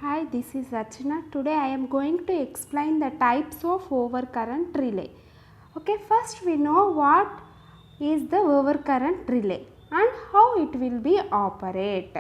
Hi, this is Archana. Today I am going to explain the types of overcurrent relay. Okay, first we know what is the overcurrent relay and how it will be operate.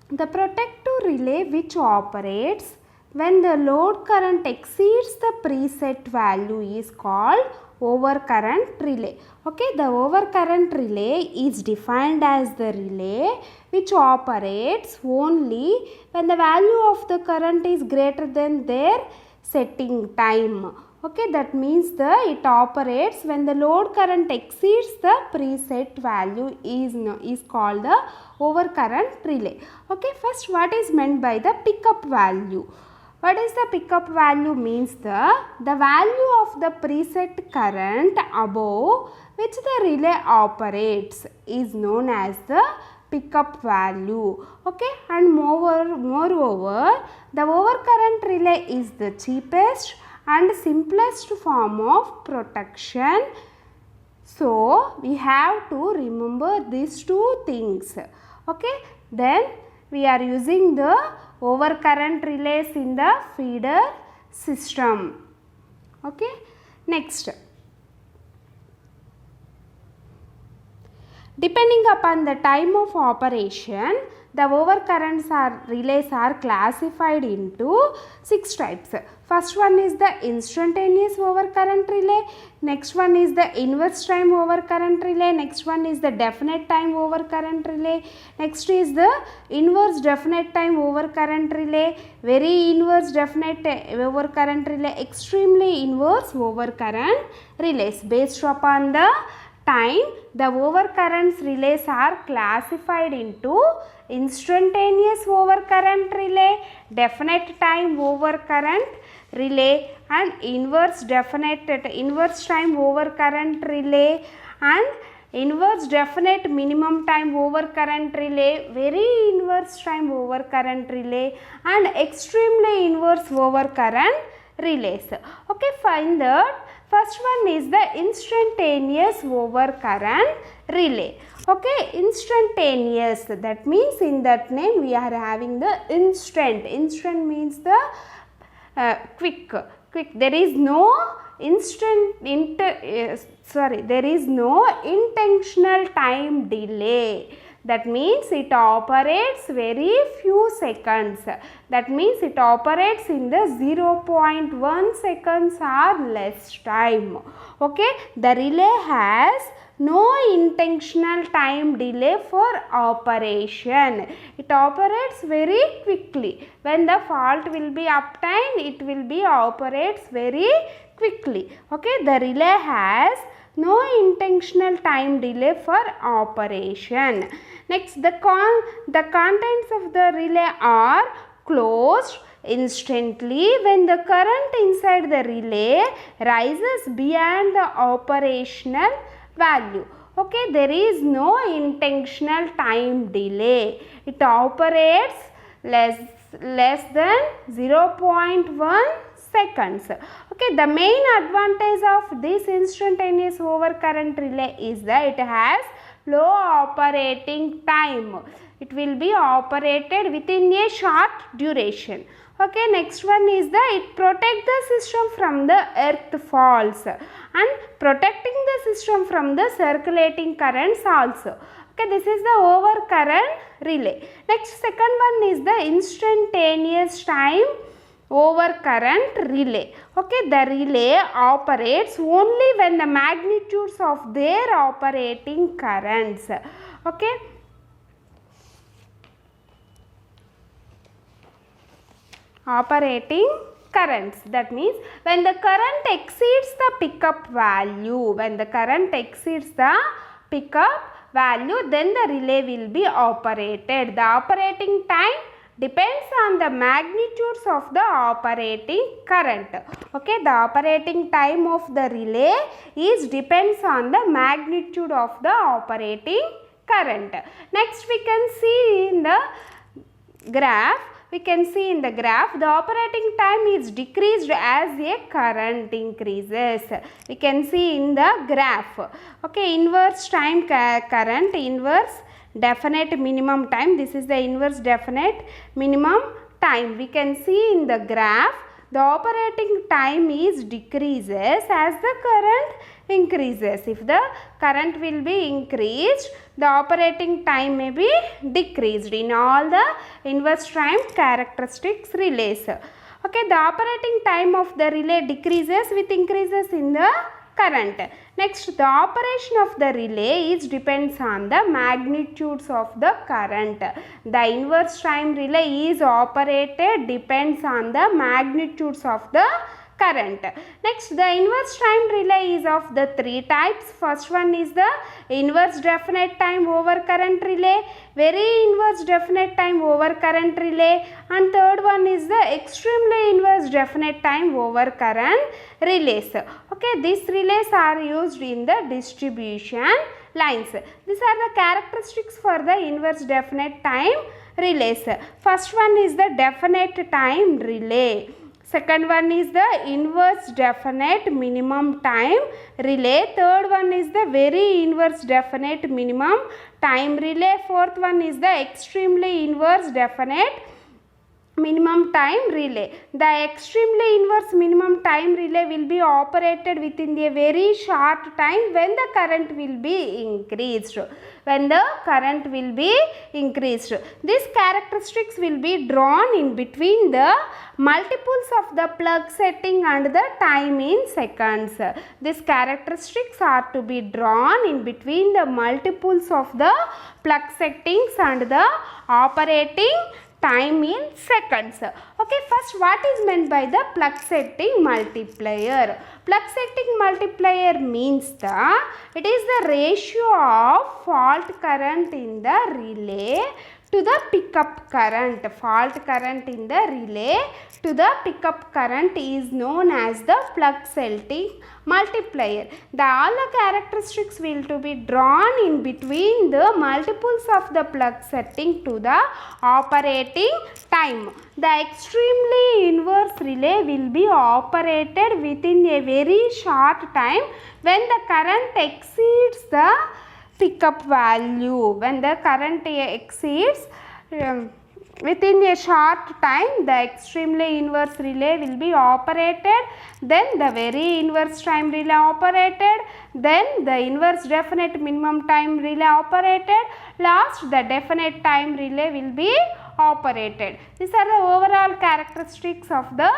The protective relay which operates when the load current exceeds the preset value is called overcurrent relay. Okay, the overcurrent relay is defined as the relay which operates only when the value of the current is greater than their setting time. Okay, that means it operates when the load current exceeds the preset value is called the overcurrent relay. Okay, first what is meant by the pickup value? What is the pickup value means the value of the preset current above which the relay operates is known as the pickup value. Okay, and moreover the overcurrent relay is the cheapest and simplest form of protection. So we have to remember these two things. Okay, then we are using the overcurrent relays in the feeder system. Okay, next, depending upon the time of operation, the overcurrents relays are classified into 6 types. First one is the instantaneous overcurrent relay. Next one is the inverse time overcurrent relay. Next one is the definite time overcurrent relay. Next is the inverse definite time overcurrent relay, very inverse definite overcurrent relay, extremely inverse overcurrent relays. Based upon the time, the overcurrents relays are classified into instantaneous overcurrent relay, definite time overcurrent relay and inverse time overcurrent relay and inverse definite minimum time overcurrent relay, very inverse time overcurrent relay and extremely inverse overcurrent relays. Okay, find that. First one is the instantaneous overcurrent relay. Okay, instantaneous, that means in that name we are having the instant. Instant means the quick. There is no there is no intentional time delay. That means it operates very few seconds. That means it operates in the 0.1 seconds or less time. Okay, the relay has no intentional time delay for operation. It operates very quickly. When the fault will be obtained, it will be operates very quickly. Okay, the relay has no intentional time delay for operation. Next, the contents of the relay are closed instantly when the current inside the relay rises beyond the operational value. Okay, there is no intentional time delay. It operates less than 0.1 seconds. Okay, the main advantage of this instantaneous overcurrent relay is that it has low operating time. It will be operated within a short duration. Okay, next one is it protects the system from the earth faults and protecting the system from the circulating currents also. Okay, this is the overcurrent relay. Next, second one is the instantaneous time overcurrent relay. Okay, the relay operates only when the magnitudes of their operating currents. Okay, operating currents, that means when the current exceeds the pickup value, then the relay will be operated. The operating time depends on the magnitudes of the operating current. Okay, the operating time of the relay depends on the magnitude of the operating current. Next, we can see in the graph. The operating time is decreased as a current increases. We can see in the graph. Okay, inverse time current, inverse definite minimum time. This is the inverse definite minimum time. We can see in the graph the operating time is decreases as the current increases. If the current will be increased, the operating time may be decreased in all the inverse time characteristics relays. Okay, the operating time of the relay decreases with increases in the current. Next, the operation of the relay depends on the magnitudes of the current. The inverse time relay is operated depends on the magnitudes of the current. Next, the inverse time relay is of the three types. First one is the inverse definite time over current relay, very inverse definite time over current relay, and third one is the extremely inverse definite time over current relays. Okay, these relays are used in the distribution lines. These are the characteristics for the inverse definite time relays. First one is the definite time relay. Second one is the inverse definite minimum time relay. Third one is the very inverse definite minimum time relay. Fourth one is the extremely inverse definite minimum time relay. The extremely inverse minimum time relay will be operated within a very short time when the current will be increased. When the current will be increased. These characteristics will be drawn in between the multiples of the plug setting and the time in seconds. These characteristics are to be drawn in between the multiples of the plug settings and the operating time in seconds. Okay, first what is meant by the plug setting multiplier? Plug setting multiplier means it is the ratio of fault current in the relay to the pickup current. Fault current in the relay to the pickup current is known as the plug setting multiplier. All the characteristics will to be drawn in between the multiples of the plug setting to the operating time. The extremely inverse relay will be operated within a very short time when the current exceeds the pickup value. When the current exceeds within a short time, the extremely inverse relay will be operated, then the very inverse time relay operated, then the inverse definite minimum time relay operated, last the definite time relay will be operated. These are the overall characteristics of the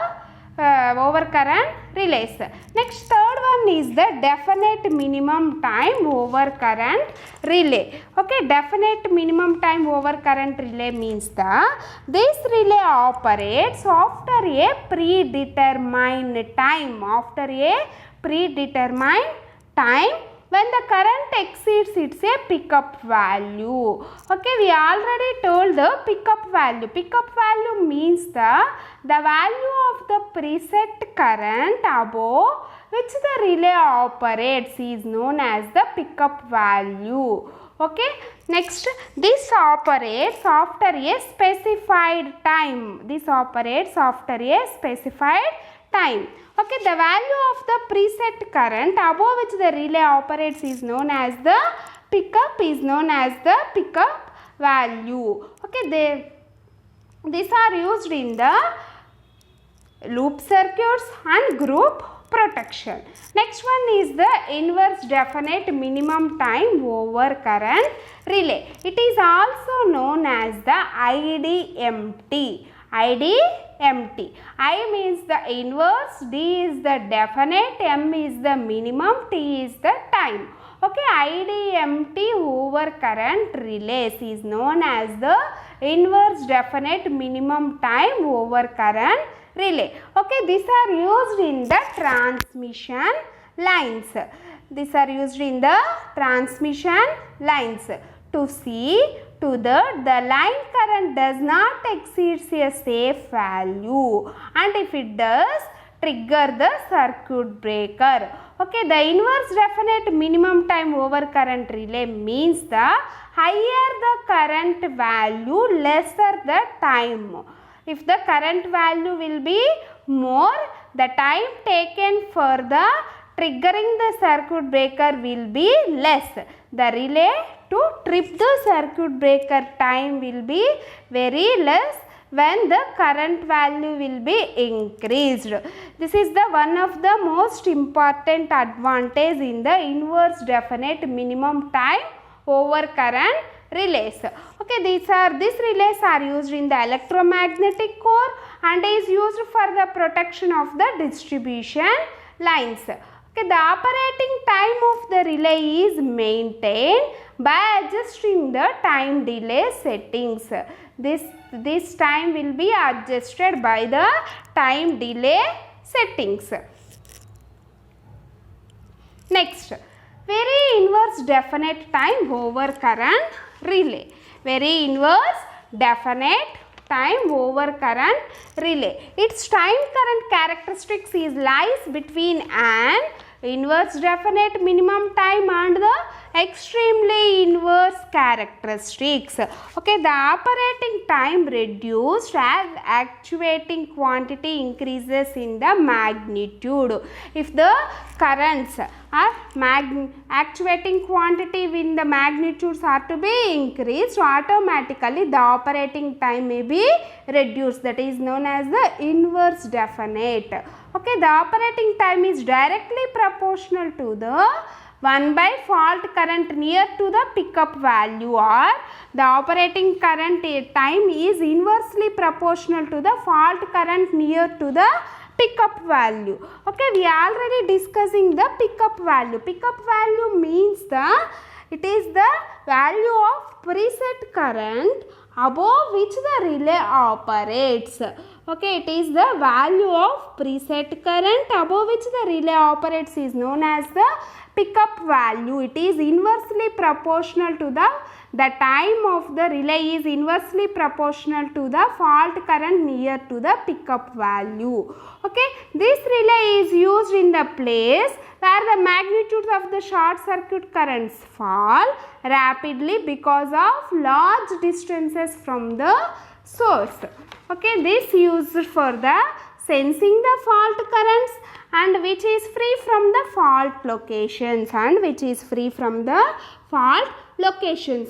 overcurrent relays. Next, third one is the definite minimum time overcurrent relay. Okay, definite minimum time overcurrent relay means this relay operates after a predetermined time. After a predetermined time when the current exceeds its pickup value. Okay, we already told the pickup value. Pickup value means the value of the preset current above which the relay operates is known as the pickup value. Okay, next, this operates after a specified time. This operates after a specified time. Okay, the value of the preset current above which the relay operates is known as the pickup value. Okay, these are used in the loop circuits and group protection. Next one is the inverse definite minimum time over current relay. It is also known as the IDMT. IDMT. I means the inverse, D is the definite, M is the minimum, T is the time. Okay, IDMT over current relays is known as the inverse definite minimum time over current relay. Okay, these are used in the transmission lines. These are used in the transmission lines to see to that the line current does not exceed a safe value, and if it does, trigger the circuit breaker. Okay, the inverse definite minimum time over current relay means the higher the current value, lesser the time. If the current value will be more, the time taken for the triggering the circuit breaker will be less. The relay to trip the circuit breaker time will be very less when the current value will be increased. This is the one of the most important advantage in the inverse definite minimum time over current relays. Okay, these relays are used in the electromagnetic core and is used for the protection of the distribution lines. Okay, the operating time of the relay is maintained by adjusting the time delay settings. This time will be adjusted by the time delay settings. Next, very inverse definite time over current relay. Very inverse definite time over current relay. Its time current characteristics lies between an inverse definite minimum time and the extremely inverse characteristics. Okay, the operating time reduced as actuating quantity increases in the magnitude. If the currents are actuating quantity in the magnitudes are to be increased, automatically the operating time may be reduced. That is known as the inverse definite. Okay, the operating time is directly proportional to the 1 by fault current near to the pickup value, or the operating current time is inversely proportional to the fault current near to the pickup value. Okay, we are already discussing the pickup value. Pickup value means it is the value of preset current above which the relay operates. Okay, it is the value of preset current above which the relay operates is known as the pickup value. It is inversely proportional to the time of the relay is inversely proportional to the fault current near to the pickup value. Okay, this relay is used in the place where the magnitudes of the short circuit currents fall rapidly because of large distances from the source. Okay, this used for the sensing the fault currents and which is free from the fault locations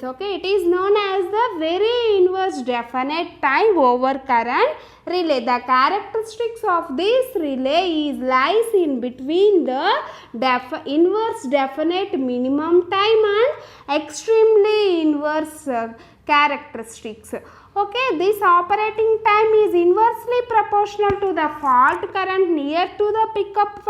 Okay, it is known as the very inverse definite time over current relay. The characteristics of this relay lies in between the inverse definite minimum time and extremely inverse characteristics. Okay, this operating time is inversely proportional to the fault current near to the pickup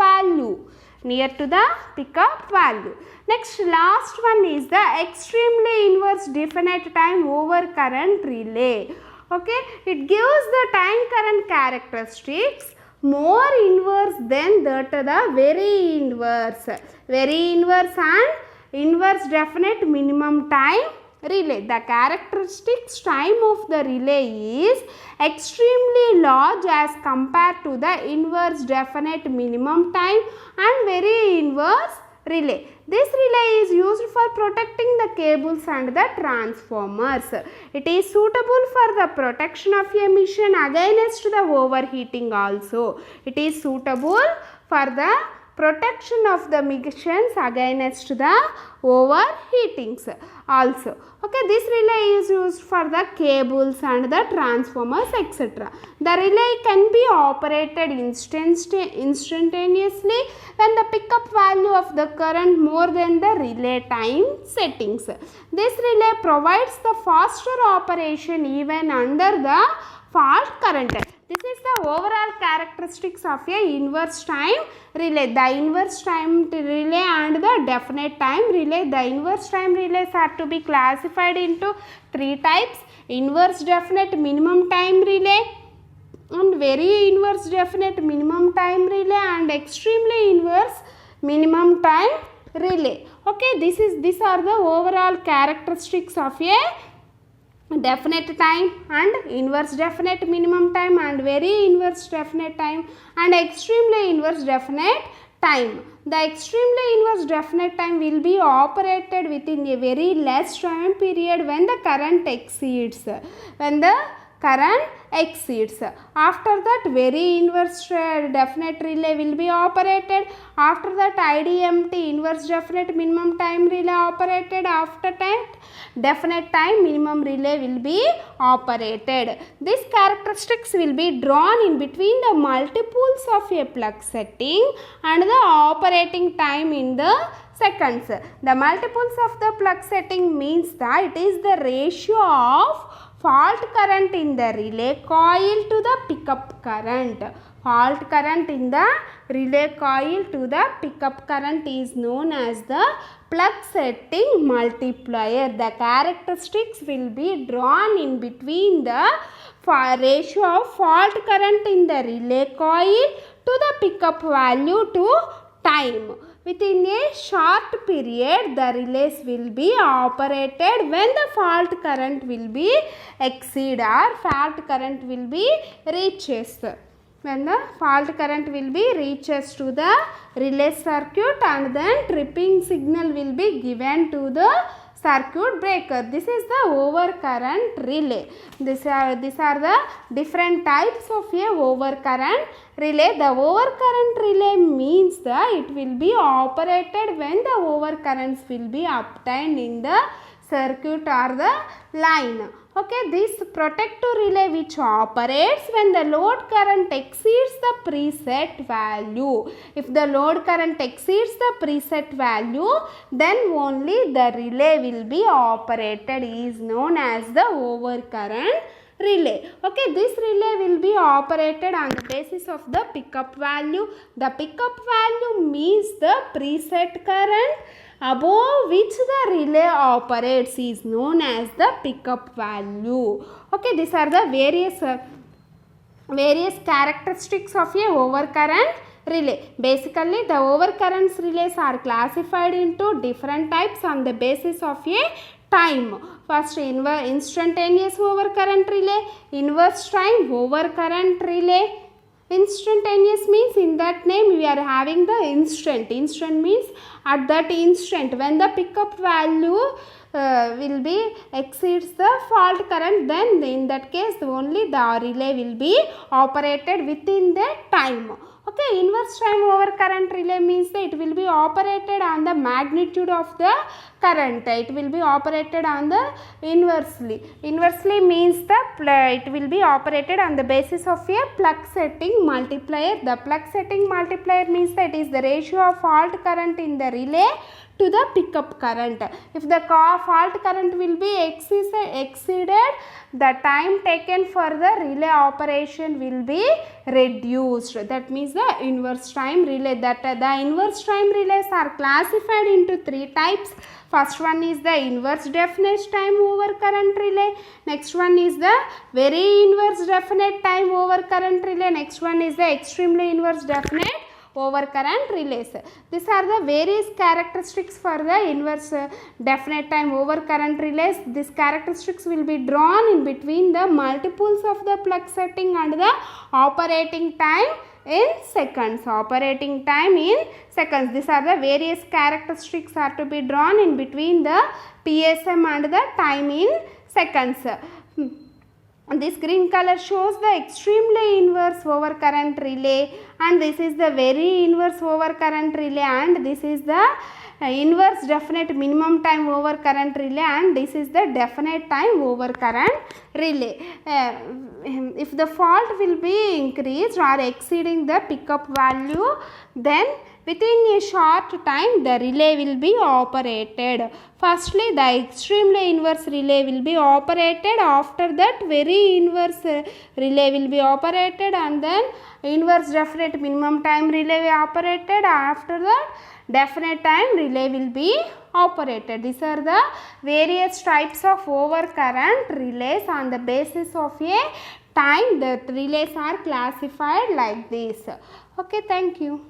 value. Next, last one is the extremely inverse definite time over current relay. Okay, it gives the time current characteristics more inverse than that the very inverse and inverse definite minimum time relay. The characteristics time of the relay is extremely large as compared to the inverse definite minimum time and very inverse relay. This relay is used for protecting the cables and the transformers. It is suitable for the protection of emission against the overheating also. It is suitable for the protection of the emissions against the overheatings also. Okay, this relay is used for the cables and the transformers etc. The relay can be operated instantaneously when the pickup value of the current more than the relay time settings. This relay provides the faster operation even under the fault current. This is the overall characteristics of a inverse time relay. The inverse time relay and the definite time relay. The inverse time relays are to be classified into three types: inverse definite minimum time relay, and very inverse definite minimum time relay, and extremely inverse minimum time relay. Okay, these are the overall characteristics of a definite time and inverse definite minimum time and very inverse definite time and extremely inverse definite time. The extremely inverse definite time will be operated within a very less time period when the current exceeds current exceeds. After that very inverse definite relay will be operated. After that IDMT, inverse definite minimum time relay operated. After that definite time minimum relay will be operated. These characteristics will be drawn in between the multiples of a plug setting and the operating time in the seconds. The multiples of the plug setting means that it is the ratio of fault current in the relay coil to the pickup current. Fault current in the relay coil to the pickup current is known as the plug setting multiplier. The characteristics will be drawn in between the ratio of fault current in the relay coil to the pickup value to time. Within a short period, the relays will be operated when the fault current will be exceed or fault current will be reaches. When the fault current will be reaches to the relay circuit, and then tripping signal will be given to the circuit breaker. This is the overcurrent relay. These are the different types of a overcurrent relay. The overcurrent relay means that it will be operated when the overcurrents will be obtained in the circuit or the line. Okay, this protective relay which operates when the load current exceeds the preset value. If the load current exceeds the preset value, then only the relay will be operated, is known as the overcurrent relay. Okay, this relay will be operated on the basis of the pickup value. The pickup value means the preset current above which the relay operates is known as the pickup value. Okay, these are the various characteristics of a overcurrent relay. Basically, the overcurrent relays are classified into different types on the basis of a time. First, instantaneous overcurrent relay, inverse time overcurrent relay. Instantaneous means in that name we are having the instant. Instant means at that instant when the pickup value will be exceeds the fault current, then in that case only the relay will be operated within the time. Okay, inverse time overcurrent relay means that it will be operated on the magnitude of the current. It will be operated on the inversely. Inversely means that it will be operated on the basis of a plug setting multiplier. The plug setting multiplier means that it is the ratio of fault current in the relay to the pickup current. If the fault current will be exceeded, the time taken for the relay operation will be reduced. That means the inverse time relay. The inverse time relays are classified into three types. First one is the inverse definite time overcurrent relay. Next one is the very inverse definite time overcurrent relay. Next one is the extremely inverse definite overcurrent relays. These are the various characteristics for the inverse definite time overcurrent relays. These characteristics will be drawn in between the multiples of the plug setting and the operating time in seconds. Operating time in seconds. These are the various characteristics are to be drawn in between the PSM and the time in seconds. This green color shows the extremely inverse overcurrent relay, and this is the very inverse overcurrent relay, and this is the inverse definite minimum time overcurrent relay, and this is the definite time overcurrent relay. If the fault will be increased or exceeding the pickup value, then within a short time the relay will be operated. Firstly, the extremely inverse relay will be operated. After that, very inverse relay will be operated, and then inverse definite minimum time relay will be operated. After that, definite time relay will be operated. These are the various types of overcurrent relays. On the basis of a time, the relays are classified like this. Okay, thank you.